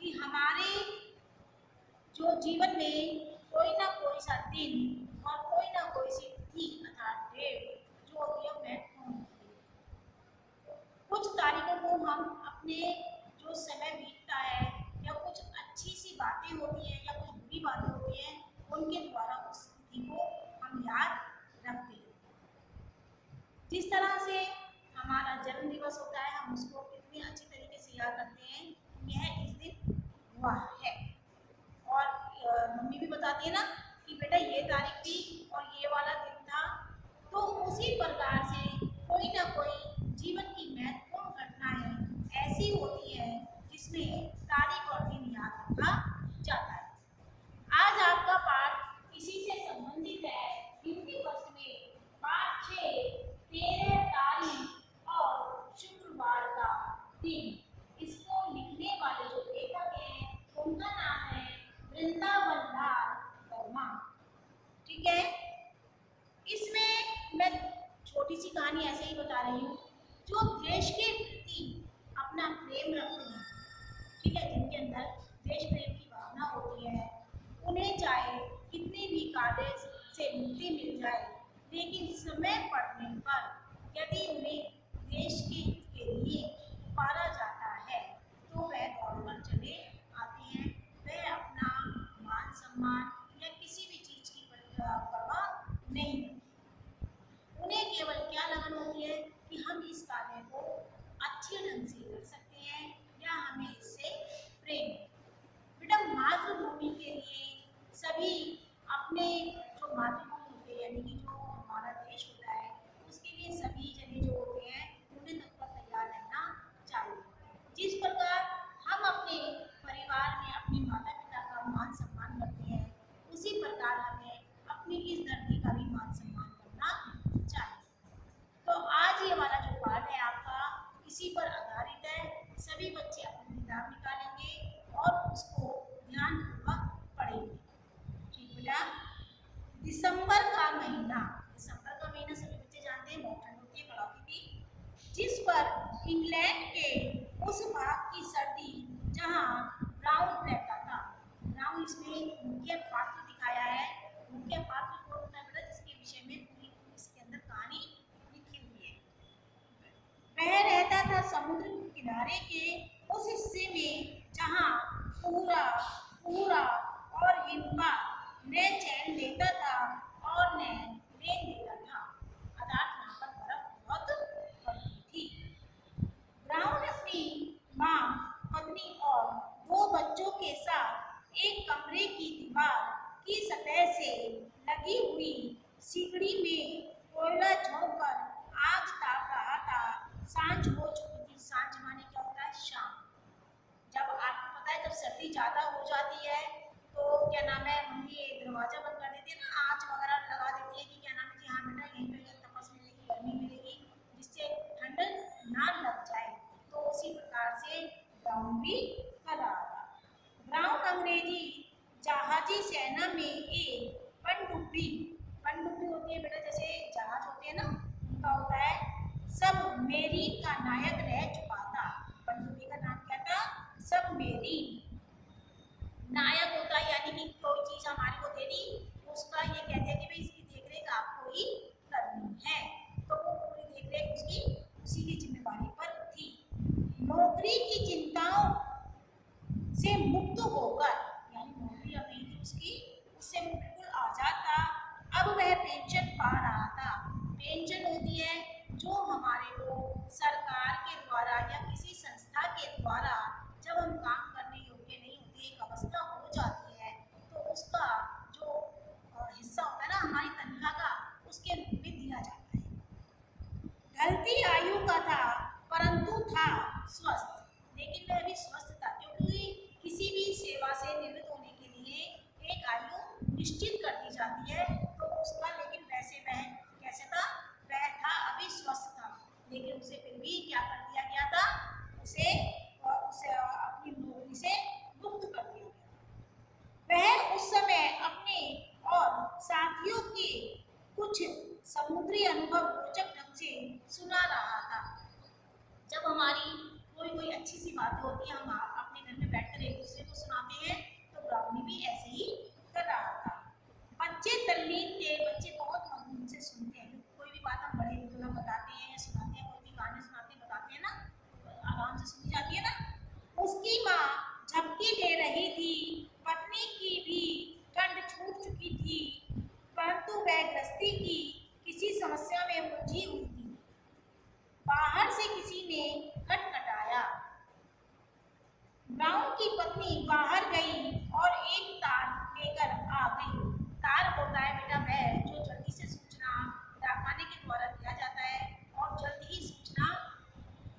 कि हमारे जो जीवन में कोई ना कोई सा दिन और कोई ना कोई सी तिथि अर्थात डेट जो होती है महत्वपूर्ण होती है। कुछ तारीखों को हम अपने जो समय बीतता है या कुछ अच्छी सी बातें होती हैं या कुछ बुरी बातें होती हैं उनके द्वारा उस तिथि को हम याद रखते हैं। जिस तरह से हमारा जन्म दिवस होता है हम उसको कितनी अच्छी तरीके से याद रखते हैं, यह इस दिन हुआ है। और मम्मी भी बताती है ना कि बेटा ये तारीख थी और ये वाला दिन था। तो उसी प्रकार से कोई ना कोई जीवन की महत्वपूर्ण घटनाएं ऐसी होती है जिसमें तारीख और दिन याद रखा जाता है। आज आपका पाठ इसी से संबंधित है। हिंदी फर्स्ट में पाठ 6 13 तारीख और शुक्रवार का दिन। इसको लिखने वाले जो लेखक हैं उनका नाम है वृंदावन लाल वर्मा। ठीक है, इसमें मैं छोटी सी कहानी ऐसे ही बता रही हूँ। जो देश के प्रति अपना प्रेम रखते हैं, ठीक है, जिनके अंदर देश प्रेम की भावना होती है, उन्हें चाहे कितनी भी कार्य से मुक्ति मिल जाए, लेकिन समय पड़ने पर यदि उन्हें देश के हित के लिए पुकारा जाता है तो वह दौड़कर चले आते हैं। वह अपना मान सम्मान या किसी भी चीज की परवाह नहीं करते। उन्हें केवल क्या लगन होती है कि हम इस कार्य को अच्छे ढंग से कर सकते हैं या हमें इससे प्रेम है। बेटा मातृभूमि के लिए सभी अपने जो मातृभूमि होती है यानी कि जो हमारा देश होता है उसके लिए सभी जने जो होते हैं उन्हें तत्पर तैयार रहना चाहिए। जिस प्रकार हम अपने परिवार में अपने माता पिता का मान सम्मान करते हैं उसी प्रकार हमें अपनी इस धरती का भी मान सम्मान करना चाहिए। तो आज ये वाला जो पाठ है आपका इसी पर आधारित है। सभी बच्चे अपनी किताब निकालेंगे और उसको ध्यानपूर्वक पढ़ेंगे। ठीक बेटा, दिसंबर का महीना सभी बच्चे जानते हैं बहुत ठंड होती है, कड़ाके की, जिस पर इंग्लैंड के उस भाग की सर्दी जहां ब्राउन रहता था। ब्राउन इसमें मुख्य पात्र दिखाया है। मुख्य पात्र कौन होता है बेटा, जिसके विषय में पूरी इसके अंदर कहानी लिखी हुई है। वह रहता था समुद्र किनारे के उस हिस्से में जहां पूरा पूरा और हिमपात न चैन लेता था और न लेन देता था, अर्थात वहां पर बर्फ बहुत पड़ती थी। ब्राउन अपनी माँ, पत्नी और 2 बच्चों के साथ एक कमरे की दीवार की सतह से लगी हुई सिकड़ी में कोयला झोंक कर आग ताप रहा था। सांझ हो चुकी थी। सांझ माने क्या होता है, शाम। जब आपको पता है जब सर्दी ज्यादा हो जाती है तो क्या नाम है, मम्मी दरवाजा बंद कर देती है ना, आँच वगैरह लगा देती है कि क्या नाम है जी, हाँ बेटा यहीं पे तपस मिलेगी, गर्मी मिलेगी, जिससे ठंड ना लग जाए। तो उसी प्रकार से ब्राउन भी कर रहा था। ब्राउन अंग्रेजी जहाजी सेना में एक पनडुब्बी होती है बेटा, जैसे जहाज होते हैं ना, उनका होता है सबमेरीन का नायक रह चुका था। पनडुब्बी का नाम क्या था, सबमेरीन। नायक होता है यानी कि कोई चीज हमारे को दे दी उसका ये कहते हैं कि भाई इसकी देखरेख आपको ही करनी है, तो वो पूरी देखरेख उसकी उसी की जिम्मेदारी पर थी। नौकरी की चिंताओं से मुक्त होकर, यानी नौकरी अब नहीं थी उसकी, उससे बिल्कुल आजाद था। अब वह पेंशन पा रहा था। पेंशन होती है जो हमारे को सरकार के द्वारा या किसी संस्था के द्वारा जब हम काम करने योग्य नहीं होते, एक अवस्था हो जाती है तो उसका जो हिस्सा होता है ना हमारी तनख्वाह का, उसके रूप में दिया जाता है। ढलती आयु का था परंतु था स्वस्थ, लेकिन वह भी स्वस्थ था क्योंकि किसी भी सेवा से निवृत्त होने के लिए एक आयु निश्चित कर दी जाती है। तो उसका लेकिन वैसे वह कैसे था, वह था अभी स्वस्थ था, लेकिन उसे फिर भी क्या कर दिया गया था, उसे अपनी नौकरी से मुक्त कर दिया गया। वह उस समय अपने और साथियों के कुछ समुद्री अनुभव रोचक ढंग से सुना रहा था। जब हमारी कोई अच्छी सी बातें होती है, हम अपने घर में बैठकर एक दूसरे ब्राउन की पत्नी बाहर गई और एक तार लेकर आ गई। तार होता है बेटा वह जो जल्दी से सूचना डाकखाने के द्वारा दिया जाता है और जल्दी ही सूचना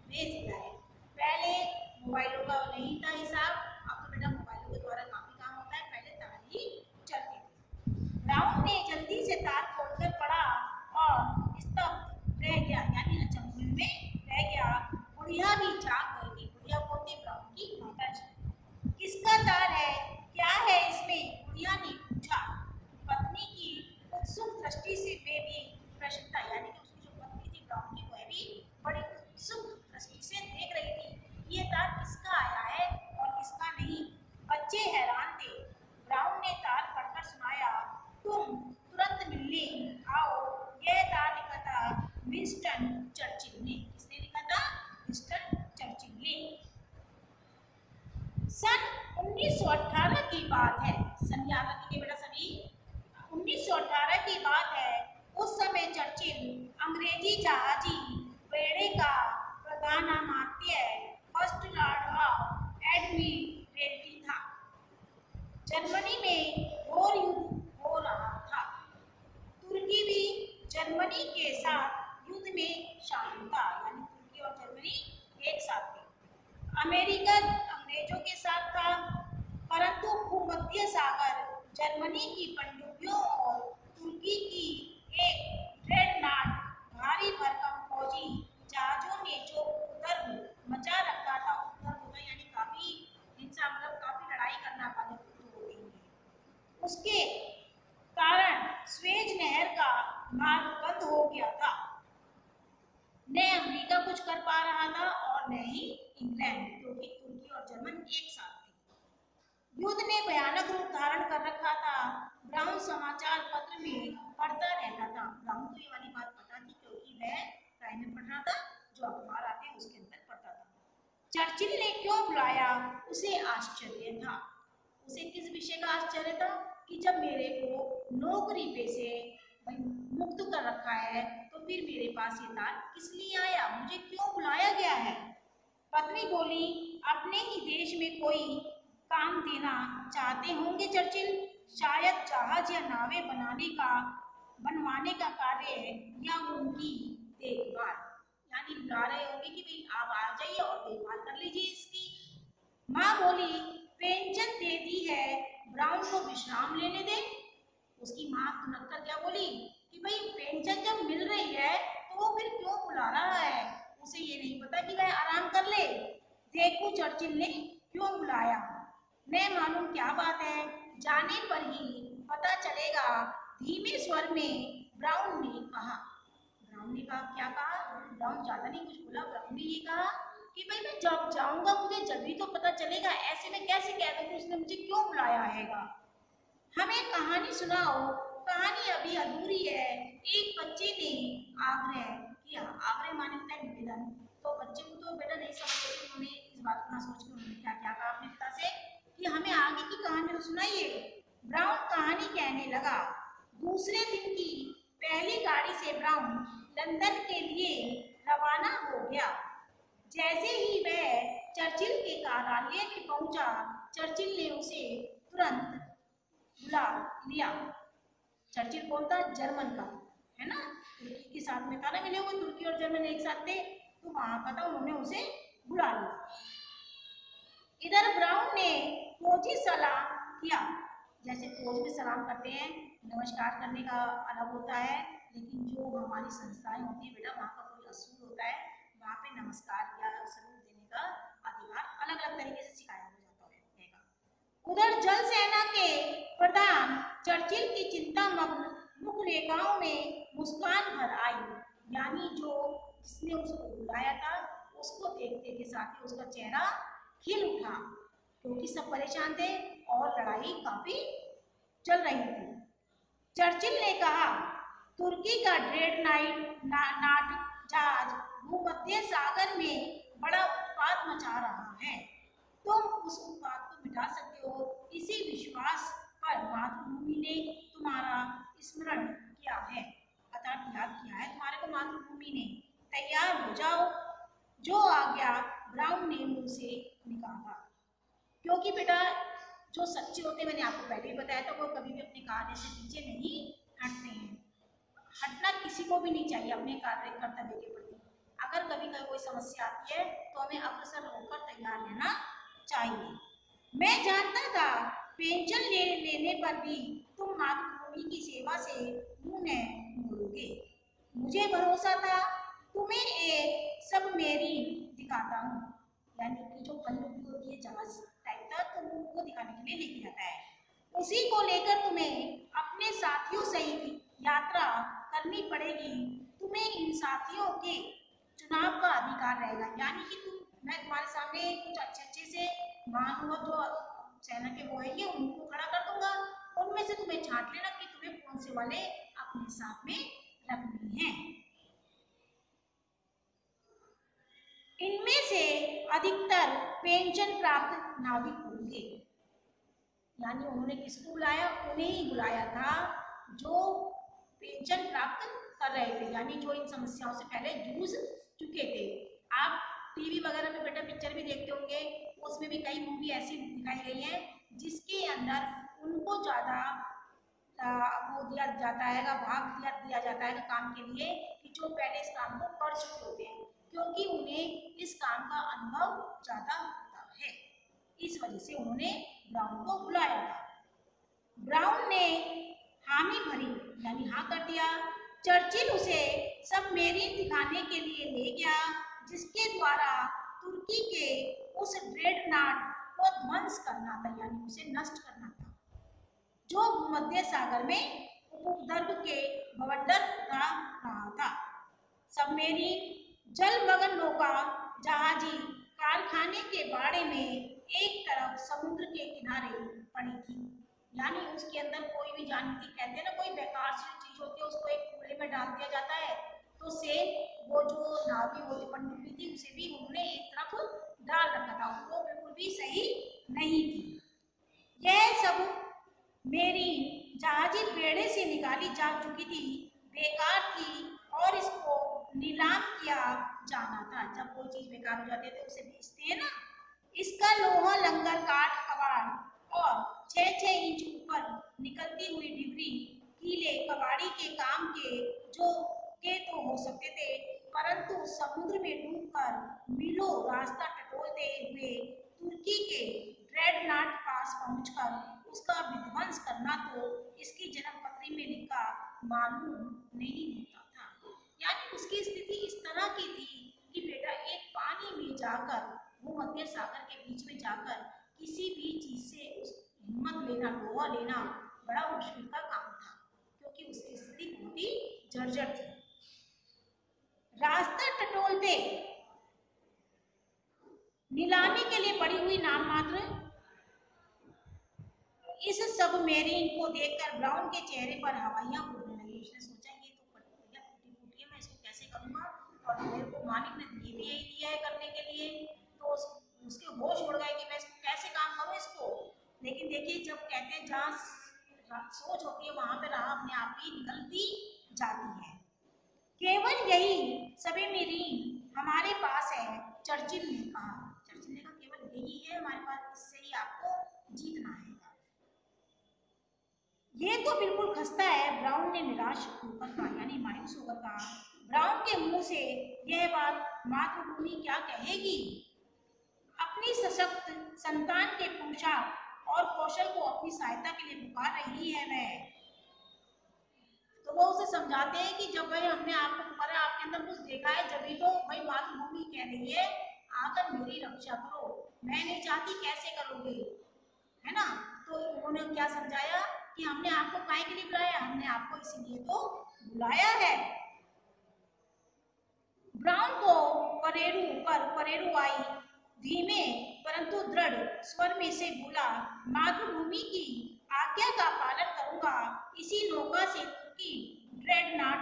भेज देता है। पहले मोबाइलों का नहीं था हिसाब, अब तो बेटा मोबाइलों के द्वारा काफी काम होता है, पहले तार ही चलते थे। ब्राउन ने जल्दी से तार खोलकर पढ़ा और स्तब्ध रह गया, यानी अचंभे में रह गया। बुढ़िया भी जाग गई थी। बुढ़िया बोलती ब्राउन की माता जी। किसका तार है, क्या है इसमें, बुढ़िया ने पूछा। पत्नी की उत्सुक दृष्टि से वे भी प्रश्न था, यानी कि उसकी जो पत्नी थी ब्राउन की वह भी बड़ी उत्सुक दृष्टि से देख रही थी, ये तार किसका आया है और किसका नहीं। बच्चे हैरान थे। ब्राउन ने तार पढ़कर सुनाया, तुम तुरंत मिलने आओ। यह तार लिखा था विंस्टन चर्चिल ने। किसने लिखा था, विंस्टन चर्चिल ने। सन 1918 की बात है। सन याद रखिए बेटा सभी, 1918 की बात है। उस समय चर्चिल अंग्रेजी जहाजी बेड़े का प्रधानामात्य फर्स्ट लॉर्ड ऑफ एडमिरल्टी था। जर्मनी में घोर युद्ध हो रहा था। तुर्की भी जर्मनी के साथ युद्ध में शामिल था, यानी तुर्की और जर्मनी एक साथ थे। अमेरिका अंग्रेजों के साथ था, परंतु भूमध्य सागर जर्मनी की पनडुब्बियों और तुर्की की एक ड्रेडनॉट भारी भरकम फौजी जहाजों ने जो उपद्रव मचा रखा था, उपद्रव होता यानी काफी हिंसा, मतलब काफी लड़ाई करना वाले होते हैं, उसके कारण स्वेज नहर का मार्ग बंद हो गया था। न अमेरिका कुछ कर पा रहा था और न ही इंग्लैंड, क्योंकि तुर्की और जर्मन एक साथ थे। युद्ध ने भयानक रूप धारण कर रखा था। ब्राउन समाचार पत्र में पढ़ता रहता था। ब्राउन को ये वाली बात पता थी, क्योंकि वह प्राइम में पढ़ रहा था, जो अखबार आते हैं उसके अंदर पढ़ता था। चर्चिल ने क्यों बुलाया, उसे आश्चर्य था। उसे किस विषय का आश्चर्य था कि जब मेरे को नौकरी पे से मुक्त कर रखा है, तो फिर मेरे पास ये तार किस लिए आया, मुझे क्यों बुलाया गया है। पत्नी बोली, अपने ही देश में कोई काम देना चाहते होंगे चर्चिल, शायद जहाज या नावें बनवाने का कार्य या उनकी देखभाल, यानी बुला रहे होंगे कि भाई आप आ जाइए और देखभाल कर लीजिए इसकी। माँ बोली, पेंशन दे दी है, ब्राउन को विश्राम लेने दे। उसकी माँ तुनक कर क्या बोली कि भाई पेंशन जब मिल रही है तो वो फिर क्यों बुला रहा है, उसे ये नहीं पता कि वह आराम कर ले। देखो चर्चिल ने क्यों बुलाया, न मालूम क्या बात है, जाने पर ही पता चलेगा, धीमे स्वर में ब्राउन ने कहा। ब्राउन ने कहा, क्या कहा, ब्राउन ज्यादा नहीं कुछ बोला। ब्राउन ने ये कहा कि भाई मैं जब जाऊंगा मुझे जब भी तो पता चलेगा, ऐसे में कैसे कह दूं कि उसने मुझे क्यों बुलाया हैगा। हमें कहानी सुनाओ, कहानी अभी अधूरी है। एक बच्चे ने आग्रह किया। आग्रह माने होता है निवेदन। तो बच्चे को तो बेटा नहीं समझ रहे, उन्होंने इस बात को ना सोच के उन्होंने क्या क्या कहा अपने पिता से कि हमें आगे की कहानी तो सुनाइए। ब्राउन कहानी कहने लगा। दूसरे दिन की पहली गाड़ी से ब्राउन लंदन के लिए रवाना हो गया। जैसे ही वह चर्चिल के कार्यालय में पहुंचा, चर्चिल ने उसे तुरंत बुला लिया। चर्चिल कौन था, जर्मन का, है ना, तुर्की के साथ में था ना, मिले हुए तुर्की और जर्मन एक साथ थे, तो वहां का था, उन्होंने उसे बुला लिया। इधर ब्राउन ने फौजी सलाम किया, जैसे फौज में सलाम करते हैं, नमस्कार करने का अलग होता है, लेकिन जो हमारी संस्थाएं होती है बेटा, वहाँ का कोई असूल होता है, वहाँ पे नमस्कार या सलूट देने का अधिकार अलग अलग तरीके से सिखाया जाता है। उधर जल सेना के प्रधान चर्चिल की चिंता मग्न मुख रेखाओं में मुस्कान भर आई, यानी जो जिसने उसको बुलाया था उसको देखते के साथ ही उसका चेहरा खिल उठा, क्योंकि सब परेशान थे और लड़ाई काफी चल रही थी। चर्चिल ने कहा, तुर्की का ड्रेडनॉट जहाज भूमध्य सागर में बड़ा उत्पात मचा रहा है, तुम उस उत्पात को मिटा सकते हो, इसी विश्वास पर मातृभूमि ने तुम्हारा स्मरण किया है, अर्थात याद किया है तुम्हारे को मातृभूमि ने। तैयार हो जाओ। जो आज्ञा ब्राउन ने मुंह से निकाला। क्योंकि बेटा जो सच्चे होते हैं, मैंने आपको पहले ही बताया था, वो कभी भी अपने कार्य से पीछे नहीं हटते हैं। हटना किसी को भी नहीं चाहिए अपने कार्य कर्तव्य के प्रति। अगर कभी कोई समस्या आती है तो हमें अग्रसर होकर तैयार रहना चाहिए। मैं जानता था पेंशन लेने पर भी तुम मातृभूमि की सेवा से मुंह न मोड़ोगे। मुझे भरोसा था तुम्हें एक सबमरीन दिखाता हूँ, यानी कि जो पनडुब्बी होती है जहाज टाइप का, तो वो दिखाने के लिए लेके जाता है। उसी को लेकर तुम्हें अपने साथियों सहित यात्रा करनी पड़ेगी। तुम्हें इन साथियों के चुनाव का अधिकार रहेगा, यानी कि मैं तुम्हारे सामने कुछ अच्छे से मान लो जो सेना के वो है ये उनको खड़ा कर दूंगा, उनमें से तुम्हें छांट लेना कि तुम्हें कौन से वाले अपने साथ में रखने हैं। इनमें से अधिकतर पेंशन प्राप्त नाविक होंगे, यानी उन्होंने किसको बुलाया? उन्हें ही बुलाया था जो पेंशन प्राप्त कर रहे थे, यानी जो इन समस्याओं से पहले जूझ चुके थे। आप टीवी वगैरह में बेटा पिक्चर भी देखते होंगे, उसमें भी कई मूवी ऐसी दिखाई गई है जिसके अंदर उनको ज़्यादा वो दिया जाता है, भाग दिया जाता है काम के लिए कि जो पहले इस काम को कर चुके होते हैं, क्योंकि उन्हें इस काम का अनुभव ज़्यादा होता है। इस वजह से उन्होंने ब्राउन को बुलाया था। ब्राउन ने हामी भरी, यानी हाँ कर दिया। चर्चिल उसे सबमरीन दिखाने के लिए ले गया जिसके द्वारा तुर्की के उस ड्रेडनॉट को ध्वंस करना था, यानी उसे नष्ट करना था, जो मध्य सागर में उपद्रव के बवंडर उठा रहा था। सबमरीन जलमग्न नौका जहाजी कारखाने के बाड़े में एक तरफ समुद्र के किनारे पड़ी थी, यानी उसके अंदर कोई भी जानती, कहते हैं ना कोई बेकार सी चीज होती है उसको एक कूड़े में डाल दिया जाता है, तो से वो जो नावी होती पनडुब्बी थी उसे भी उन्होंने एक तरफ डाल रखा था, वो बिल्कुल भी सही नहीं थी। यह सब मेरी जहाजी बेड़े से निकाली जा चुकी थी, बेकार थी और इसको नीलाम किया जाना था। जब कोई चीज बेकार हो जाती है तो उसे बेचते हैं ना। इसका लोहा लंगर काट कबाड़ और 6-6 इंच ऊपर निकलती हुई डिबरी कीले कबाड़ी के काम के तो हो सकते थे, परंतु समुद्र में डूबकर मीलों रास्ता टटोलते हुए तुर्की के ड्रेडनॉट पास पहुंचकर उसका विध्वंस करना तो इसकी जन्मपत्री में लिखा मालूम नहीं होता था। यानी उसकी स्थिति इस तरह की थी कि बेटा एक पानी में जाकर, वो मध्य सागर के बीच में जाकर किसी भी चीज से उस हिम्मत लेना, लोहा लेना बड़ा मुश्किल का काम था, क्योंकि उसकी स्थिति बहुत ही जर्जर थी। रास्ता टटोलते नीलामी के लिए पड़ी हुई नाम मात्र इस सबमरीन को देखकर ब्राउन के चेहरे पर हवाइयां उड़ने लगी। उसने सोचा ये तो कटोरिया टूटी है, मैं इसको कैसे करूंगा, और मेरे को मालिक ने दिए भी यही दिया है करने के लिए, तो उसके होश उड़ गए कि मैं इसको कैसे काम करूं इसको। लेकिन देखिए जब कहते हैं जहाँ सोच होती है वहां पे राह अपने आप ही निकलती जाती है। केवल यही सबमरीन हमारे पास है, चर्चिल ने कहा। चर्चिल ने कहा केवल यही है हमारे पास, इससे ही आपको जीतना है। ये तो बिल्कुल खस्ता है, ब्राउन ने निराश होकर कहा, यानी मायूस होकर कहा। ब्राउन के मुंह से यह बात मातृभूमि क्या कहेगी? अपनी सशक्त संतान के पोशाक और कौशल को अपनी सहायता के लिए पुकार रही है वह, तो वो उसे समझाते हैं कि जब भाई हमने आपको पुकारा, आपके अंदर कुछ देखा है, जब भी तो भाई मातृभूमि कह रही है आकर मेरी रक्षा करो, मैं नहीं चाहती कैसे करोगे, है ना। तो उन्होंने क्या समझाया कि हमने आपको काहे के लिए बुलाया, हमने आपको इसीलिए तो बुलाया है। ब्राउन को परेरू आई धीमे परंतु दृढ़ स्वर में से बोला, मातृभूमि की आज्ञा का पालन करूंगा, इसी नौका से तुर्की ड्रेडनॉट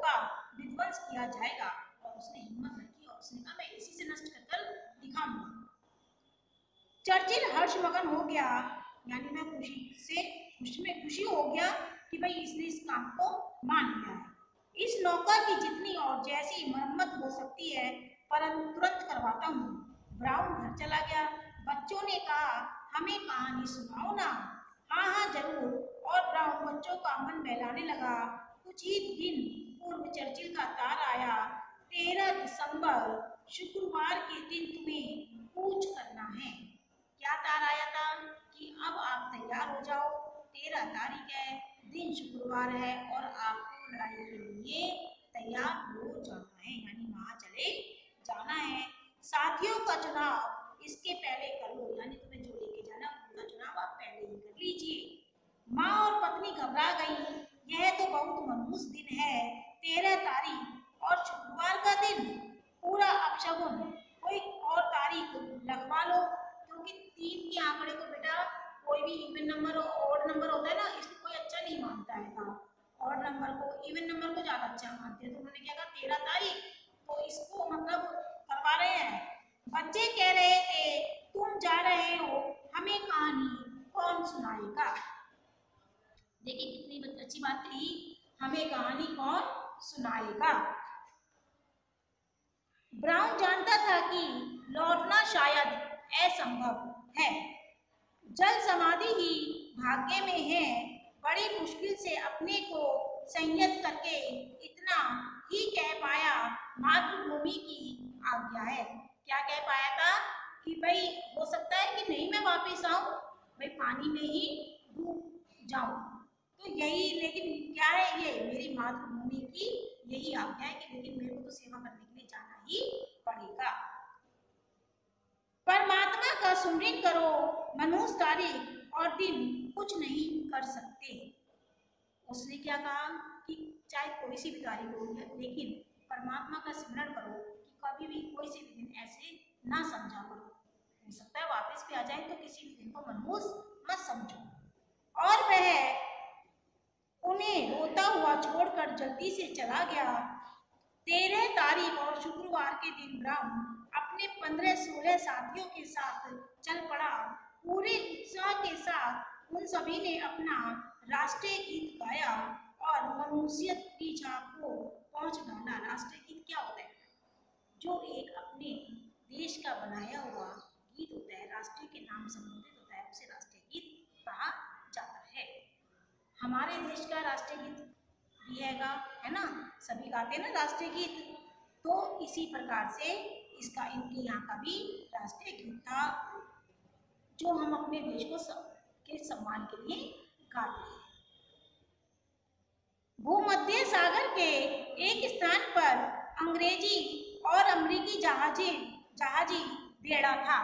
का विध्वंस किया जाएगा। और उसने हिम्मत रखी और उसने कहा मैं इसी से नष्ट कर दिखाऊंगा। चर्चिल हर्षमगन हो गया, यानी मैं खुशी हो गया कि भाई इसने इस काम को मान लिया है। इस नौका की जितनी और जैसी मरम्मत हो सकती है परंतु तुरंत करवाता हूँ। ब्राउन घर चला गया। बच्चों ने कहा हमें कहानी सुनाओ ना। हाँ हाँ जरूर। और ब्राउन बच्चों का मन बहलाने लगा। कुछ ही दिन पूर्व चर्चिल का तार आया। 13 दिसंबर शुक्रवार के दिन तुम्हें कूच करना है। क्या तार आया था कि अब आप तैयार हो जाओ, 13 तारीख है, दिन शुक्रवार है और आपको लड़ाई के लिए तैयार हो जाना है, यानी वहां चले जाना है। साथियों का चुनाव इसके पहले कर लो, यानी तुम्हें जो लेके जाना उनका चुनाव आप पहले ही कर लीजिए। माँ और पत्नी घबरा गई। यह तो बहुत मनहूस दिन है, 13 तारीख और शुक्रवार का दिन, पूरा अपशगुन। कोई और तारीख लगवा लो, क्योंकि 3 के आंकड़े को बेटा कोई भी इवन नंबर और ऑड नंबर होता है ना, इसको कोई अच्छा नहीं मानता है। ऑड नंबर को, इवन नंबर को ज्यादा अच्छा मानते हैं। तो उन्होंने क्या कहा 13 तारीख, तो इसको मतलब करवा रहे हैं। बच्चे कह रहे थे तुम जा रहे हो, हमें कहानी कौन सुनाएगा। देखिए कितनी अच्छी बात कही, हमें कहानी कौन सुनाएगा। ब्राउन जानता था कि लौटना शायद असंभव है। जल समाधि ही भाग्य में है। बड़ी मुश्किल से अपने को संयत करके इतना ही कह पाया, मातृभूमि की आज्ञा है। क्या कह पाया था कि भाई हो सकता है कि नहीं मैं वापस आऊं, भाई पानी में ही डूब जाऊं। तो यही, लेकिन क्या है, ये मेरी मातृभूमि की यही आज्ञा है कि लेकिन मेरे को तो सेवा करने के लिए जाना ही पड़ेगा। परमात्मा का सुमिरन करो, मनहूस तारीख और दिन कुछ नहीं कर सकते। उसने क्या कहा कि चाहे कोई सी भी तारीख हो, लेकिन परमात्मा का स्मरण करो कि कभी भी कोई सी भी दिन ऐसे ना समझा करो। हो सकता है वापस भी आ जाए, तो किसी भी दिन को मनहूस मत समझो। और वह उन्हें रोता हुआ छोड़कर जल्दी से चला गया। 13 तारीख और शुक्रवार के दिन ब्राउन अपने 15-16 साथियों के साथ चल पड़ा। पूरे उत्साह के साथ उन सभी ने अपना राष्ट्रीय गीत गाया और मनुष्यत की झांक को पहुंच डाला। राष्ट्रीय गीत क्या होता है, जो एक अपने देश का बनाया हुआ गीत होता है, राष्ट्रीय के नाम संबोधित होता है, उसे राष्ट्रीय गीत कहा जाता है। हमारे देश का राष्ट्रीय गीत भी है ना, सभी गाते हैं ना राष्ट्रीय गीत। तो इसी प्रकार से इसका इनके यहाँ का भी राष्ट्रीय गीत था, जो हम अपने देश को के सम्मान के लिए गाते हैं। भूमध्य सागर के एक स्थान पर अंग्रेजी और अमेरिकी जहाजी बेड़ा था।